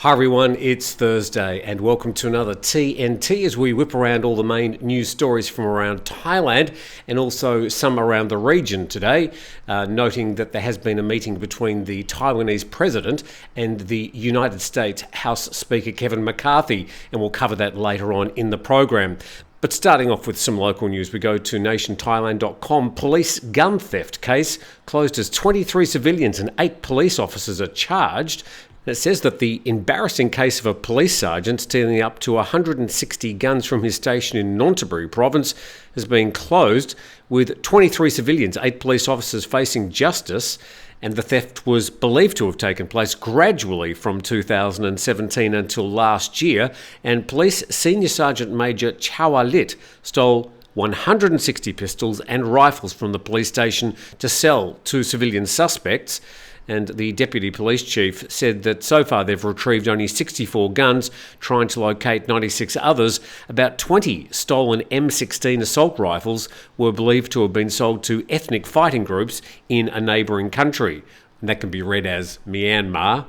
Hi everyone, it's Thursday and welcome to another TNT as we whip around all the main news stories from around Thailand and also some around the region today, noting that there has been a meeting between the Taiwanese President and the United States House Speaker Kevin McCarthy, and we'll cover that later on in the program. But starting off with some local news, we go to nationthailand.com. Police gun theft case closed as 23 civilians and 8 police officers are charged. It says that the embarrassing case of a police sergeant stealing up to 160 guns from his station in Nonthaburi province has been closed, with 23 civilians, 8 police officers facing justice, and the theft was believed to have taken place gradually from 2017 until last year, and Police Senior Sergeant Major Chawalit stole 160 pistols and rifles from the police station to sell to civilian suspects. And the Deputy Police Chief said that so far they've retrieved only 64 guns, trying to locate 96 others. About 20 stolen M16 assault rifles were believed to have been sold to ethnic fighting groups in a neighbouring country. And that can be read as Myanmar.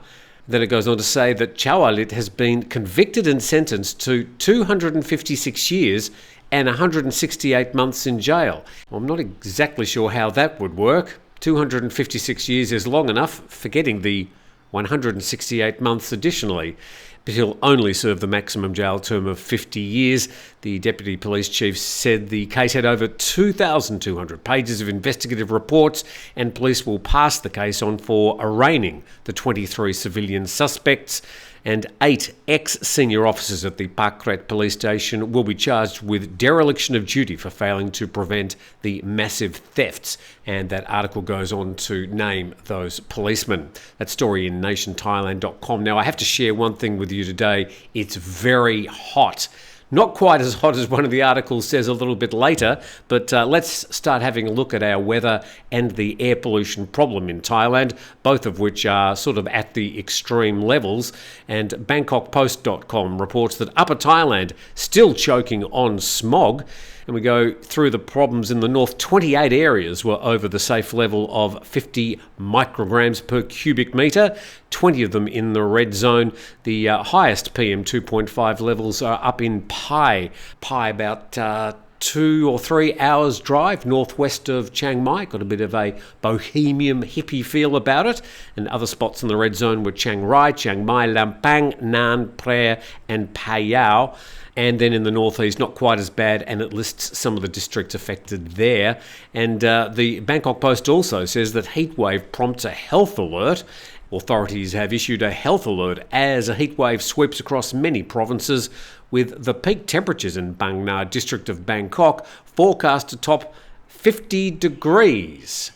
Then it goes on to say that Chawalit has been convicted and sentenced to 256 years and 168 months in jail. I'm not exactly sure how that would work. 256 years is long enough, forgetting the 168 months additionally. But he'll only serve the maximum jail term of 50 years. The Deputy Police Chief said the case had over 2,200 pages of investigative reports, and police will pass the case on for arraigning the 23 civilian suspects. And 8 ex-senior officers at the Pakret police station will be charged with dereliction of duty for failing to prevent the massive thefts. And that article goes on to name those policemen. That story in nationthailand.com. Now, I have to share one thing with you today. It's very hot. Not quite as hot as one of the articles says a little bit later, but let's start having a look at our weather and the air pollution problem in Thailand, both of which are sort of at the extreme levels. And BangkokPost.com reports that Upper Thailand still choking on smog. And we go through the problems in the north. 28 areas were over the safe level of 50 micrograms per cubic metre, 20 of them in the red zone. The highest PM 2.5 levels are up in Pai about 2 or 3 hours drive northwest of Chiang Mai. Got a bit of a bohemian hippie feel about it. And other spots in the red zone were Chiang Rai, Chiang Mai, Lampang, Nan, Praia and Phayao. And then in the northeast, not quite as bad, and it lists some of the districts affected there. And the Bangkok Post also says that Heatwave prompts a health alert. Authorities have issued a health alert as a heatwave sweeps across many provinces, with the peak temperatures in Bang Na district of Bangkok forecast to top 50 degrees.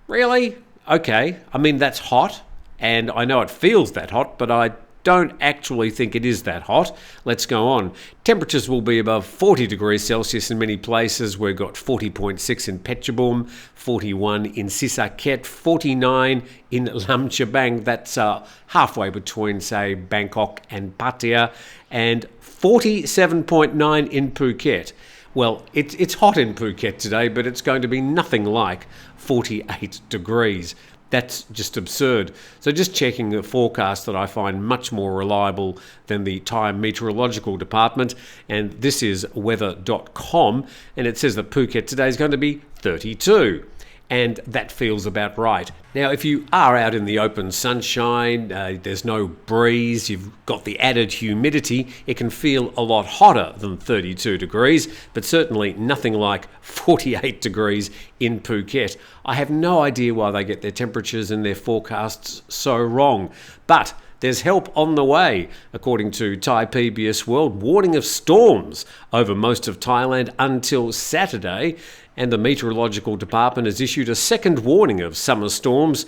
Really? Okay. I mean, that's hot, and I know it feels that hot, but I don't actually think it is that hot. Let's go on. Temperatures will be above 40 degrees Celsius in many places. We've got 40.6 in Phetchabun, 41 in Sisaket, 49 in Lam Chabang. That's halfway between, say, Bangkok and Pattaya, and 47.9 in Phuket. Well, it's hot in Phuket today, but it's going to be nothing like 48 degrees. That's just absurd. So just checking the forecast that I find much more reliable than the Thai Meteorological Department, and this is weather.com, and it says that Phuket today is going to be 32. And that feels about right. Now, if you are out in the open sunshine, there's no breeze, you've got the added humidity, it can feel a lot hotter than 32 degrees, but certainly nothing like 48 degrees in Phuket. I have no idea why they get their temperatures and their forecasts so wrong, but there's help on the way. According to Thai PBS World, warning of storms over most of Thailand until Saturday, and the Meteorological Department has issued a second warning of summer storms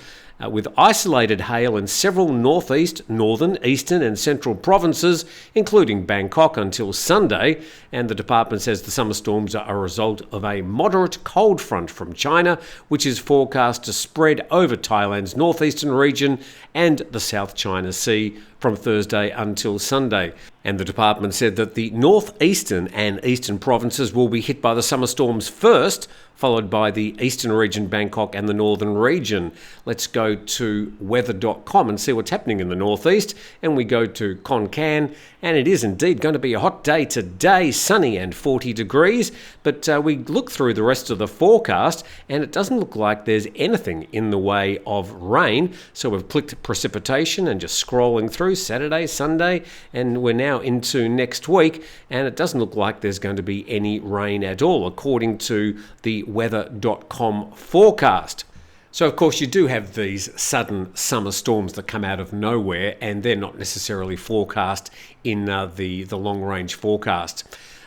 with isolated hail in several northeast, northern, eastern and central provinces, including Bangkok, until Sunday. And the department says the summer storms are a result of a moderate cold front from China, which is forecast to spread over Thailand's northeastern region and the South China Sea from Thursday until Sunday. And the department said that the northeastern and eastern provinces will be hit by the summer storms first, followed by the eastern region, Bangkok, and the northern region. Let's go to weather.com and see what's happening in the northeast. And we go to Khon Kaen, and it is indeed going to be a hot day today, sunny and 40 degrees. But we look through the rest of the forecast, and it doesn't look like there's anything in the way of rain. So we've clicked precipitation and just scrolling through Saturday, Sunday, and we're now into next week, and it doesn't look like there's going to be any rain at all, according to the weather.com forecast. So, of course, you do have these sudden summer storms that come out of nowhere, and they're not necessarily forecast in the long-range forecast.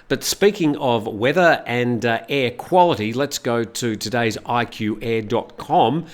But speaking of weather and air quality, let's go to today's IQAir.com.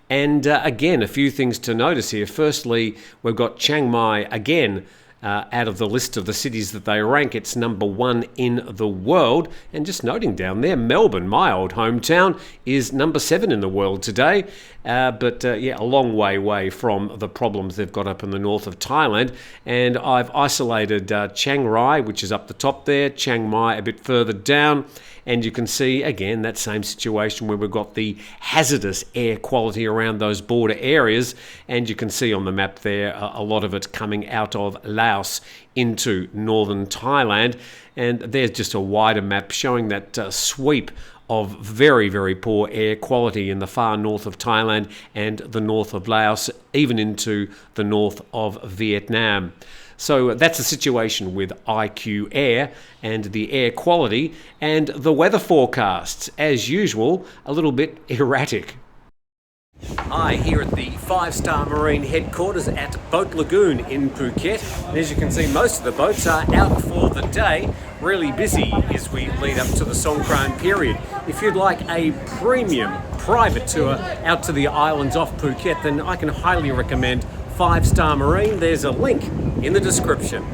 And again, a few things to notice here. Firstly, we've got Chiang Mai again. Out of the list of the cities that they rank, it's number 1 in the world. And just noting down there, Melbourne, my old hometown, is number 7 in the world today. But a long way away from the problems they've got up in the north of Thailand. And I've isolated Chiang Rai, which is up the top there, Chiang Mai a bit further down. And you can see, again, that same situation where we've got the hazardous air quality around those border areas. And you can see on the map there, a lot of it coming out of Laos into northern Thailand. And there's just a wider map showing that sweep of very, very poor air quality in the far north of Thailand and the north of Laos, even into the north of Vietnam. So that's the situation with IQ Air and the air quality, and the weather forecasts, as usual, a little bit erratic. Hi, here at the 5-Star Marine headquarters at Boat Lagoon in Phuket. And as you can see, most of the boats are out for the day, really busy as we lead up to the Songkran period. If you'd like a premium private tour out to the islands off Phuket, then I can highly recommend 5-Star Marine. There's a link in the description.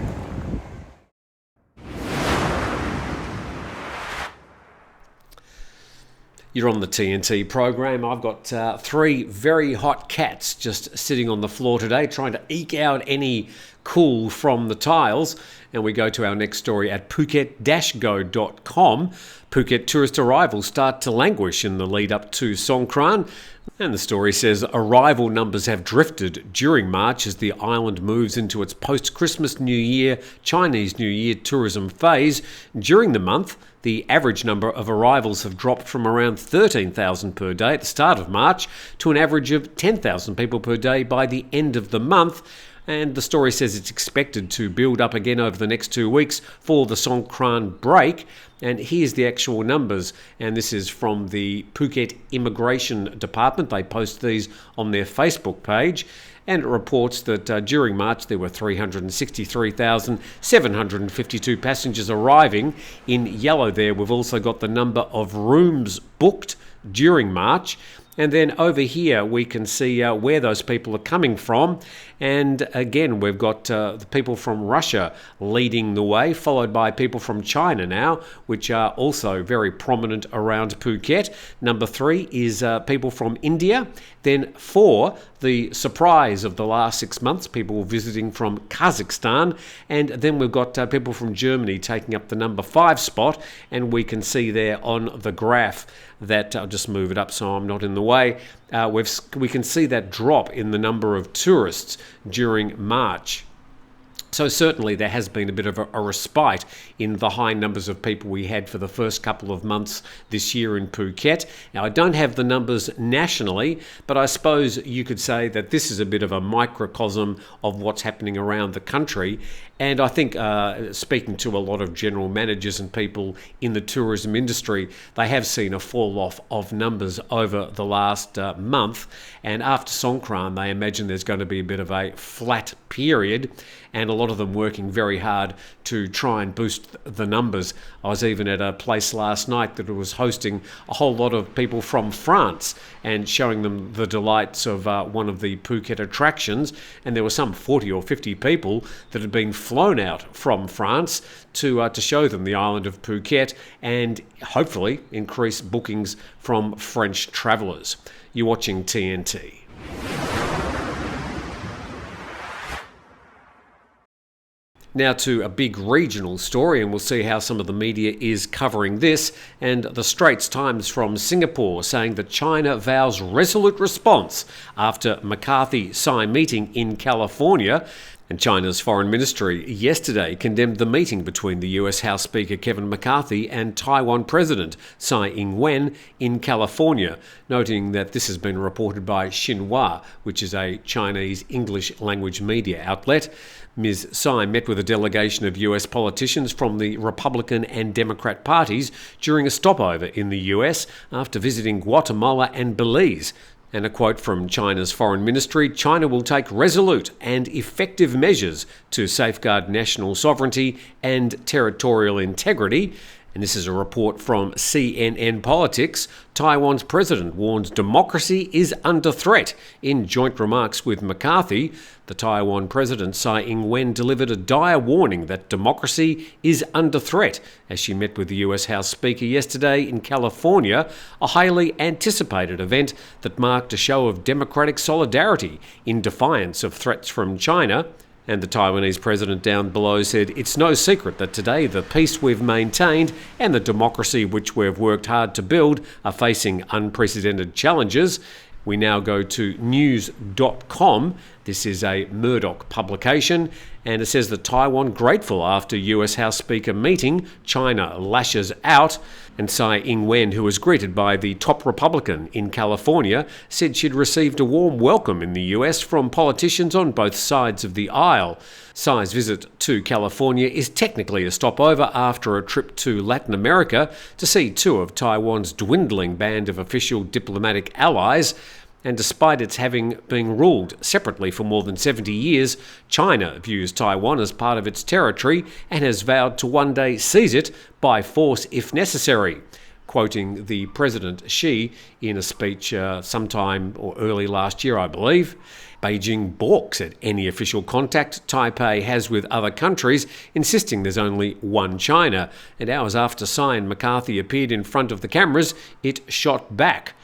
You're on the TNT program. I've got 3 very hot cats just sitting on the floor today, trying to eke out any cool from the tiles. And we go to our next story at Phuket-go.com. Phuket tourist arrivals start to languish in the lead up to Songkran. And the story says arrival numbers have drifted during March as the island moves into its post-Christmas New Year, Chinese New Year tourism phase. During the month, the average number of arrivals have dropped from around 13,000 per day at the start of March to an average of 10,000 people per day by the end of the month. And the story says it's expected to build up again over the next 2 weeks for the Songkran break. And here's the actual numbers. And this is from the Phuket Immigration Department. They post these on their Facebook page. And it reports that during March there were 363,752 passengers arriving. In yellow there, we've also got the number of rooms booked during March. And then over here we can see where those people are coming from. And again, we've got the people from Russia leading the way, followed by people from China now, which are also very prominent around Phuket. Number 3 is people from India. Then 4, the surprise of the last 6 months, people visiting from Kazakhstan. And then we've got people from Germany taking up the number 5 spot. And we can see there on the graph that, I'll just move it up so I'm not in the way, we can see that drop in the number of tourists during March. So certainly there has been a bit of a respite in the high numbers of people we had for the first couple of months this year in Phuket. Now, I don't have the numbers nationally, but I suppose you could say that this is a bit of a microcosm of what's happening around the country. And I think speaking to a lot of general managers and people in the tourism industry, they have seen a fall off of numbers over the last month. And after Songkran, they imagine there's going to be a bit of a flat period, and a lot of them working very hard to try and boost the numbers. I was even at a place last night that was hosting a whole lot of people from France and showing them the delights of one of the Phuket attractions, and there were some 40 or 50 people that had been flown out from France to show them the island of Phuket and hopefully increase bookings from French travellers. You're watching TNT. Now to a big regional story, and we'll see how some of the media is covering this. And the Straits Times from Singapore saying that China vows resolute response after McCarthy-Tsai meeting in California. And China's foreign ministry yesterday condemned the meeting between the US House Speaker Kevin McCarthy and Taiwan President Tsai Ing-wen in California, noting that this has been reported by Xinhua, which is a Chinese English language media outlet. Ms. Tsai met with a delegation of US politicians from the Republican and Democrat parties during a stopover in the US after visiting Guatemala and Belize. And a quote from China's foreign ministry, China will take resolute and effective measures to safeguard national sovereignty and territorial integrity. And this is a report from CNN Politics. Taiwan's president warns democracy is under threat. In joint remarks with McCarthy, the Taiwan president Tsai Ing-wen delivered a dire warning that democracy is under threat as she met with the US House Speaker yesterday in California, a highly anticipated event that marked a show of democratic solidarity in defiance of threats from China. And the Taiwanese president down below said, it's no secret that today the peace we've maintained and the democracy which we've worked hard to build are facing unprecedented challenges. We now go to news.com. This is a Murdoch publication, and it says that Taiwan grateful after US House Speaker meeting, China lashes out. And Tsai Ing-wen, who was greeted by the top Republican in California, said she'd received a warm welcome in the US from politicians on both sides of the aisle. Tsai's visit to California is technically a stopover after a trip to Latin America to see two of Taiwan's dwindling band of official diplomatic allies. And despite its having been ruled separately for more than 70 years, China views Taiwan as part of its territory and has vowed to one day seize it by force if necessary. Quoting the President Xi in a speech sometime or early last year, I believe, Beijing balks at any official contact Taipei has with other countries, insisting there's only one China. And hours after Tsai and McCarthy appeared in front of the cameras, it shot back.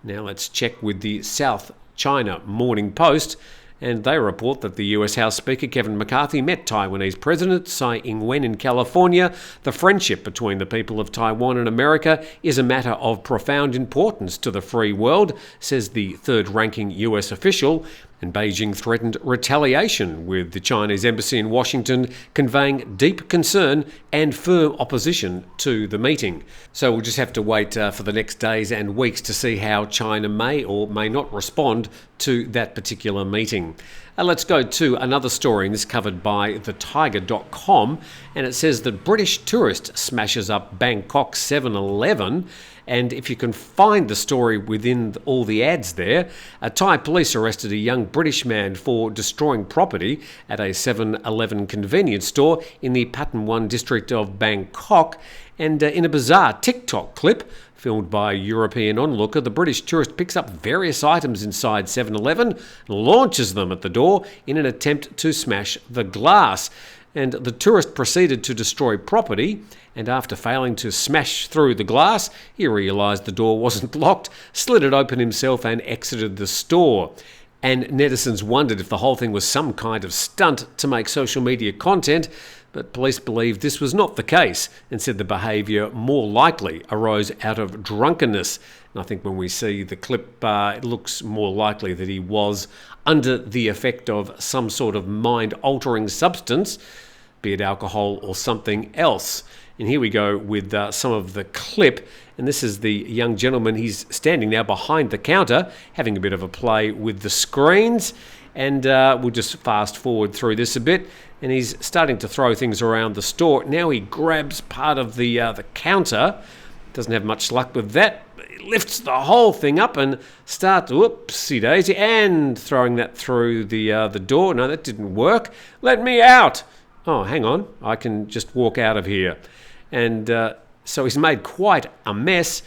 Now let's check with the South China Morning Post, and they report that the US House Speaker Kevin McCarthy met Taiwanese President Tsai Ing-wen in California. The friendship between the people of Taiwan and America is a matter of profound importance to the free world, says the third-ranking US official. And Beijing threatened retaliation, with the Chinese embassy in Washington conveying deep concern and firm opposition to the meeting. So we'll just have to wait for the next days and weeks to see how China may or may not respond to that particular meeting. Let's go to another story, and this covered by thetiger.com, and it says that British tourist smashes up Bangkok 7-Eleven. And if you can find the story within all the ads there, Thai police arrested a young British man for destroying property at a 7-Eleven convenience store in the Pathumwan district of Bangkok. And in a bizarre TikTok clip filmed by a European onlooker, the British tourist picks up various items inside 7-Eleven and launches them at the door in an attempt to smash the glass. And the tourist proceeded to destroy property, and after failing to smash through the glass, he realised the door wasn't locked, slid it open himself and exited the store. And netizens wondered if the whole thing was some kind of stunt to make social media content, but police believed this was not the case and said the behaviour more likely arose out of drunkenness. And I think when we see the clip, it looks more likely that he was under the effect of some sort of mind-altering substance, be it alcohol or something else. And here we go with some of the clip. And this is the young gentleman. He's standing now behind the counter, having a bit of a play with the screens. And we'll just fast forward through this a bit. And he's starting to throw things around the store. Now he grabs part of the counter. Doesn't have much luck with that. He lifts the whole thing up and starts, whoopsie daisy, and throwing that through the door. No, that didn't work. Let me out. Oh, hang on. I can just walk out of here. And so he's made quite a mess.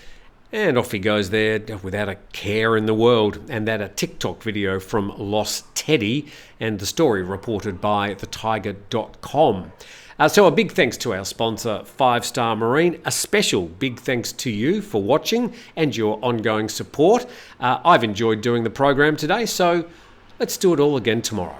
And off he goes there without a care in the world. And that a TikTok video from Lost Teddy, and the story reported by thetiger.com. So a big thanks to our sponsor, 5 Star Marine. A special big thanks to you for watching and your ongoing support. I've enjoyed doing the program today, so let's do it all again tomorrow.